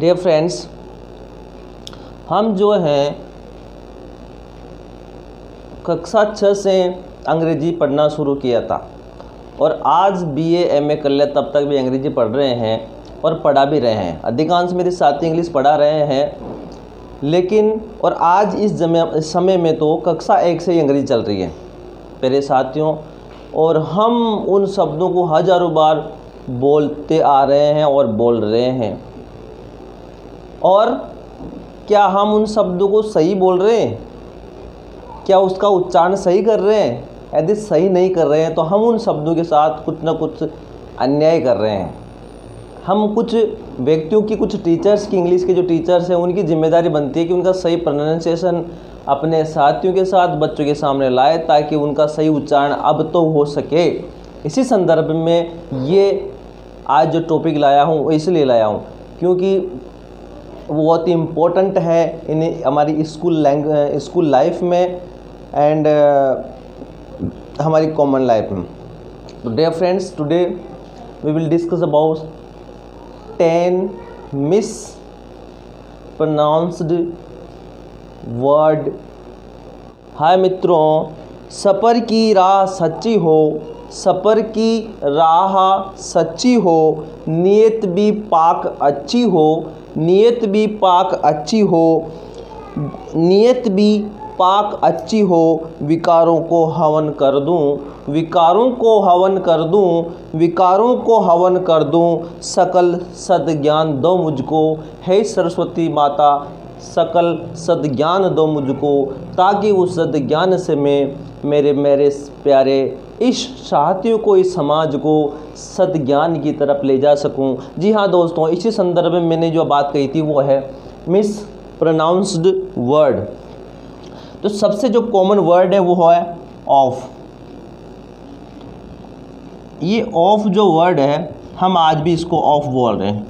Dear friends, हम जो हैं कक्षा 6 से अंग्रेजी पढ़ना शुरू किया था और आज BA MA कर लिया, तब तक भी अंग्रेजी पढ़ रहे हैं और पढ़ा भी रहे हैं। अधिकांश मेरे साथी इंग्लिश पढ़ा रहे हैं, लेकिन और आज इस समय में तो कक्षा 1 से ही अंग्रेजी चल रही है मेरे साथियों, और हम उन शब्दों को हज़ारों बार बोलते आ रहे हैं और बोल रहे हैं। और क्या हम उन शब्दों को सही बोल रहे हैं? क्या उसका उच्चारण सही कर रहे हैं? यदि सही नहीं कर रहे हैं तो हम उन शब्दों के साथ कुछ ना कुछ अन्याय कर रहे हैं। हम कुछ व्यक्तियों की, कुछ टीचर्स की, इंग्लिश के जो टीचर्स हैं उनकी जिम्मेदारी बनती है कि उनका सही प्रोनाउंसिएशन अपने साथियों के साथ, बच्चों के सामने लाए, ताकि उनका सही उच्चारण अब तो हो सके। इसी संदर्भ में ये आज जो टॉपिक लाया हूँ इसलिए लाया हूँ क्योंकि वो बहुत ही इम्पोर्टेंट है इन हमारी स्कूल लाइफ में एंड हमारी कॉमन लाइफ में। तो dear friends, today we will discuss about 10 mispronounced word. Hi मित्रों, सफ़र की राह सच्ची हो, सफ़र की राह सच्ची हो, नीयत भी पाक अच्छी हो, नीयत भी पाक अच्छी हो, नीयत भी पाक अच्छी हो, विकारों को हवन कर दूं, विकारों को हवन कर दूं, विकारों को हवन कर दूं, सकल सद्ज्ञान दो मुझको, हे सरस्वती माता, सकल सद्ज्ञान दो मुझको, ताकि उस सद्ज्ञान से मैं मेरे प्यारे इस साथियों को, इस समाज को सद्ज्ञान की तरफ ले जा सकूं। जी हाँ दोस्तों, इसी संदर्भ में मैंने जो बात कही थी वो है मिस प्रोनाउंस्ड वर्ड। तो सबसे जो कॉमन वर्ड है वो है ऑफ। ये ऑफ जो वर्ड है, हम आज भी इसको ऑफ बोल रहे हैं।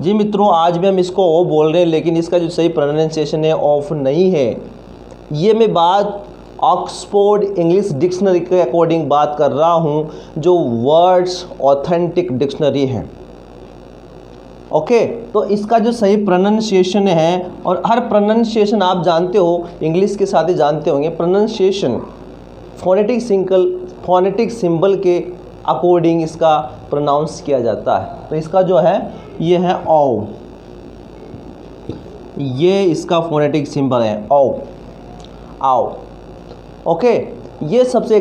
जी मित्रों, आज भी हम इसको ऑफ बोल रहे हैं, लेकिन इसका जो सही प्रोनाउंसिएशन है ऑफ नहीं है। ये मैं बात ऑक्सफोर्ड इंग्लिश डिक्शनरी के अकॉर्डिंग बात कर रहा हूँ, जो वर्ड्स ऑथेंटिक डिक्शनरी है। ओके, तो इसका जो सही प्रोनाउंसिएशन है, और हर प्रोनाउंसिएशन आप जानते हो, इंग्लिश के साथ ही जानते होंगे, प्रोनाउंसिएशन फोनेटिक सिंबल के अकॉर्डिंग इसका प्रोनाउंस किया जाता है। तो इसका जो है ये है औ, ये इसका फोनेटिक सिंबल है औ, आओ। ओके, ये सबसे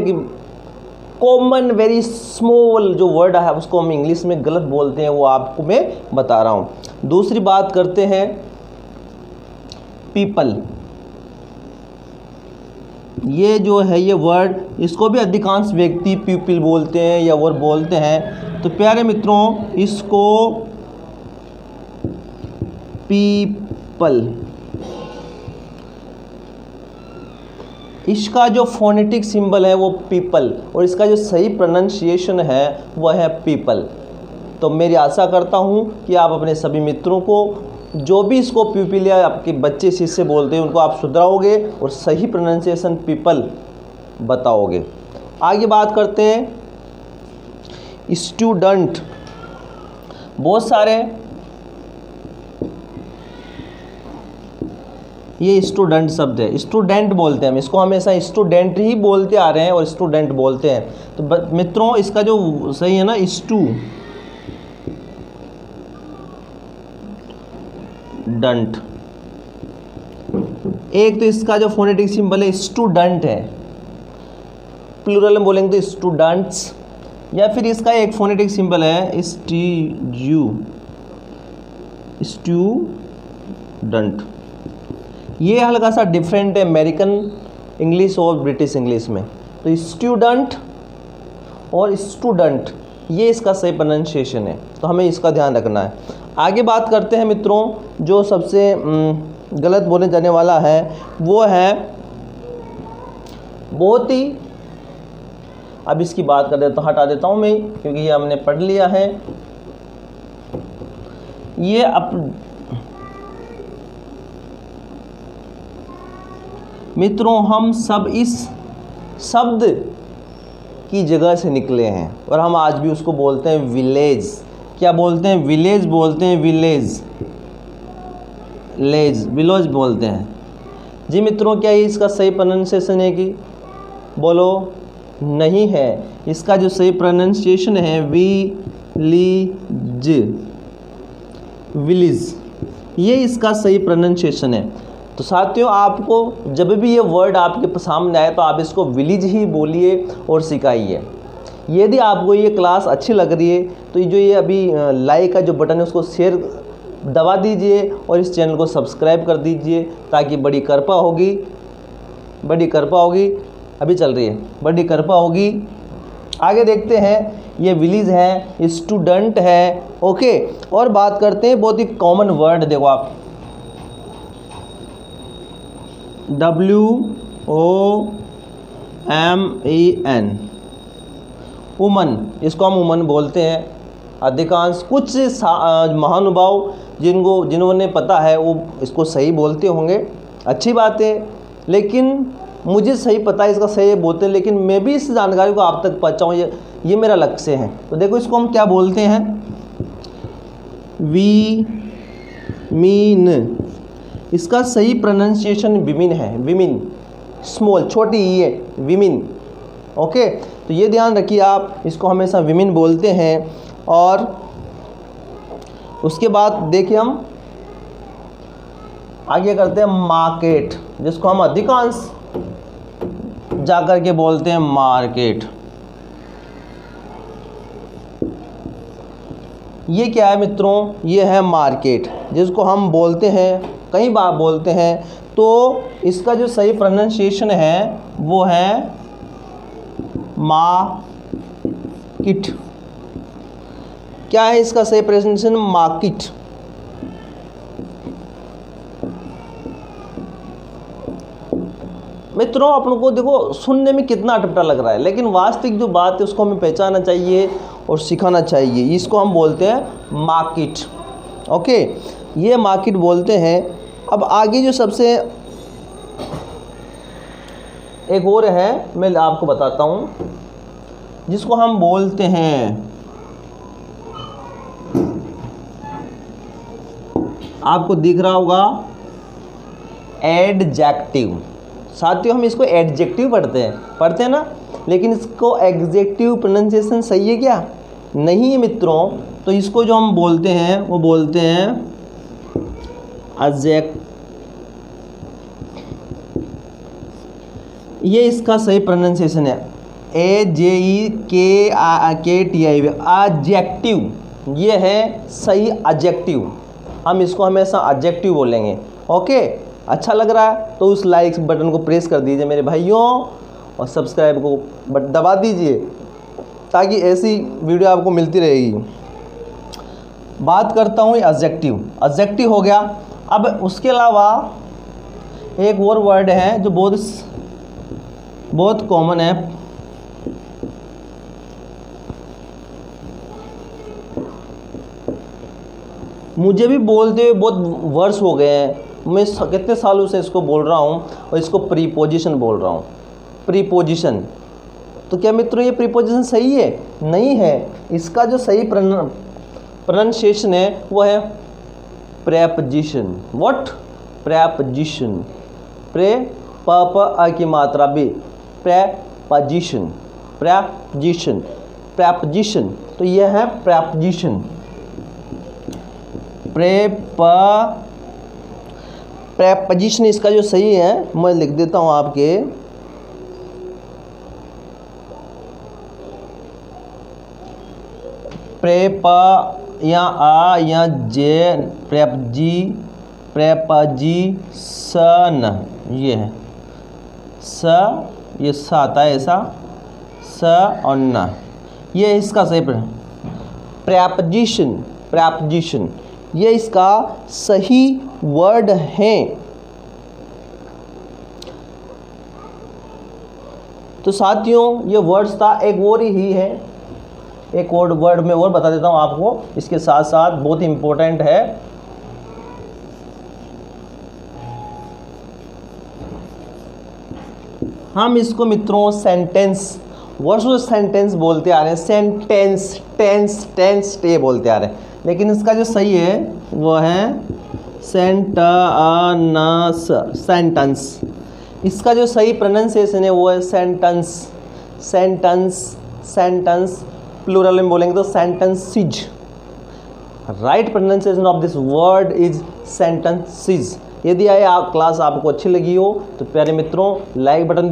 कॉमन वेरी स्मॉल जो वर्ड है उसको हम इंग्लिश में गलत बोलते हैं, वो आपको मैं बता रहा हूँ। दूसरी बात करते हैं पीपल। ये जो है ये वर्ड, इसको भी अधिकांश व्यक्ति पीपल बोलते हैं या वर्ड बोलते हैं। तो प्यारे मित्रों, इसको पीपल, इसका जो फोनेटिक सिंबल है वो पीपल, और इसका जो सही प्रोनाउंसिएशन है वह है पीपल। तो मेरी आशा करता हूँ कि आप अपने सभी मित्रों को, जो भी इसको पीपल या आपके बच्चे शिष्य बोलते हैं, उनको आप सुधराओगे और सही प्रोनाउंसिएशन पीपल बताओगे। आगे बात करते हैं स्टूडेंट। बहुत सारे ये स्टूडेंट शब्द है, स्टूडेंट बोलते हैं हम इसको, हमेशा स्टूडेंट ही बोलते आ रहे हैं और स्टूडेंट बोलते हैं। तो मित्रों, इसका जो सही है ना, स्टूडेंट। एक तो इसका जो फोनेटिक सिंबल है स्टूडेंट है, प्लूरल में बोलेंगे तो स्टूडेंट्स, या फिर इसका एक फोनेटिक सिंबल है स्टूडेंट। ये हल्का सा डिफरेंट है अमेरिकन इंग्लिश और ब्रिटिश इंग्लिश में। तो स्टूडेंट और स्टूडेंट, ये इसका सही प्रोनाउंसिएशन है, तो हमें इसका ध्यान रखना है। आगे बात करते हैं मित्रों, जो सबसे गलत बोले जाने वाला है वो है बहुत ही, अब इसकी बात कर देता, हटा देता हूँ मैं, क्योंकि ये हमने पढ़ लिया है। ये मित्रों, हम सब इस शब्द की जगह से निकले हैं और हम आज भी उसको बोलते हैं विलेज। क्या बोलते हैं, विलेज बोलते हैं, विलेज विलेज बोलते हैं। जी मित्रों, क्या ये इसका सही प्रोनाउंसिएशन है कि बोलो, नहीं है। इसका जो सही प्रोनाउंसिएशन है विलेज, ये इसका सही प्रोनाउंसिएशन है। तो साथियों, आपको जब भी ये वर्ड आपके सामने आए तो आप इसको विलेज ही बोलिए और सिखाइए। यदि आपको ये क्लास अच्छी लग रही है तो जो ये अभी लाइक का जो बटन है उसको शेयर दबा दीजिए और इस चैनल को सब्सक्राइब कर दीजिए, ताकि बड़ी कृपा होगी, अभी चल रही है, बड़ी कृपा होगी। आगे देखते हैं, ये विलेज है, स्टूडेंट है, ओके। और बात करते हैं बहुत ही कॉमन वर्ड, देखो आप WOMAN, वुमन, इसको हम वुमन बोलते हैं। अधिकांश कुछ महानुभाव जिन्होंने पता है वो इसको सही बोलते होंगे, अच्छी बात है। लेकिन मुझे सही पता है इसका सही बोलते हैं, लेकिन मैं भी इस जानकारी को आप तक पहुँचाऊँ, ये मेरा लक्ष्य है। तो देखो, इसको हम क्या बोलते हैं, मीन। इसका सही प्रोनाउंसिएशन विमिन है, विमिन, स्मॉल, छोटी ई है, विमिन, ओके। तो ये ध्यान रखिए आप, इसको हमेशा विमिन बोलते हैं। और उसके बाद देखिए, हम आगे करते हैं मार्केट, जिसको हम अधिकांश जाकर के बोलते हैं मार्केट। ये क्या है मित्रों, ये है मार्केट, जिसको हम बोलते हैं, कई बार बोलते हैं। तो इसका जो सही प्रोनाउंसिएशन है वो है मार्केट। क्या है इसका सही प्रोनाउंसिएशन, मार्केट। मित्रों, अपन को देखो सुनने में कितना अटपटा लग रहा है, लेकिन वास्तविक जो बात है उसको हमें पहचानना चाहिए और सिखाना चाहिए। इसको हम बोलते हैं मार्केट, ओके, ये मार्केट बोलते हैं। अब आगे जो सबसे एक और है, मैं आपको बताता हूँ, जिसको हम बोलते हैं, आपको दिख रहा होगा, एडजेक्टिव। साथियों, हम इसको एडजेक्टिव पढ़ते हैं ना, लेकिन इसको एग्जेक्टिव प्रोनाउंसिएशन सही है क्या, नहीं है मित्रों। तो इसको जो हम बोलते हैं वो बोलते हैं एडजेक्टिव। ये इसका सही प्रोनाउंसिएशन है, AJEKTIV, एडजेक्टिव। ये है सही एडजेक्टिव, हम इसको हमेशा एडजेक्टिव बोलेंगे, ओके। अच्छा लग रहा है तो उस लाइक बटन को प्रेस कर दीजिए मेरे भाइयों, और सब्सक्राइब को दबा दीजिए, ताकि ऐसी वीडियो आपको मिलती रहेगी। बात करता हूँ एडजेक्टिव हो गया। अब उसके अलावा एक और वर्ड है जो बहुत कॉमन है, मुझे भी बोलते हुए बहुत वर्ष हो गए हैं, मैं कितने सालों से इसको बोल रहा हूँ, और इसको प्रीपोजिशन बोल रहा हूँ, प्रीपोजिशन। तो क्या मित्रों ये प्रीपोजिशन सही है, नहीं है। इसका जो सही प्रोनाउंसिएशन है वो है प्रेपोजिशन। व्हाट, प्रेपोजिशन, प की मात्रा भी, प्रेपोजिशन। तो यह है प्रेपोजिशन, प्रेपोजिशन। इसका जो सही है मैं लिख देता हूँ आपके, प्रेप या आ या जे, प्रेपोजिशन। ये है स, ये स आता है ऐसा, स और न, ये इसका सही प्रेपोजिशन, ये इसका सही वर्ड है। तो साथियों, ये वर्ड्स था, एक और ही है, एक और वर्ड में और बता देता हूँ आपको, इसके साथ साथ बहुत इंपॉर्टेंट है। हम इसको मित्रों सेंटेंस वर्ड्स को सेंटेंस बोलते आ रहे हैं, सेंटेंस, टेंस, टेंस ये बोलते आ रहे हैं, लेकिन इसका जो सही है वो है सेंटानस, सेंटेंस। इसका जो सही प्रोनाउंसिएशन है वो है सेंटेंस, सेंटेंस, सेंटेंस। प्लूरल में बोलेंगे तो sentences. Right pronunciation of this word is sentences. यदि आप क्लास आपको अच्छी लगी हो तो प्यारे मित्रों लाइक बटन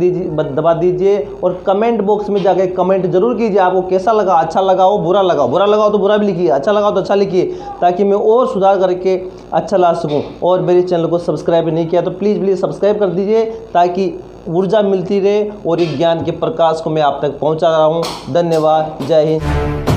दबा दीजिए और कमेंट बॉक्स में जाकर कमेंट जरूर कीजिए आपको कैसा लगा, अच्छा लगा हो, बुरा लगा हो, बुरा लगा हो तो बुरा भी लिखिए, अच्छा लगा हो तो अच्छा लिखिए, ताकि मैं और सुधार करके अच्छा ला सकूं। और मेरे चैनल को सब्सक्राइब नहीं किया तो प्लीज़ सब्सक्राइब कर दीजिए, ताकि ऊर्जा मिलती रहे और एक ज्ञान के प्रकाश को मैं आप तक पहुँचा रहा हूँ। धन्यवाद, जय हिंद।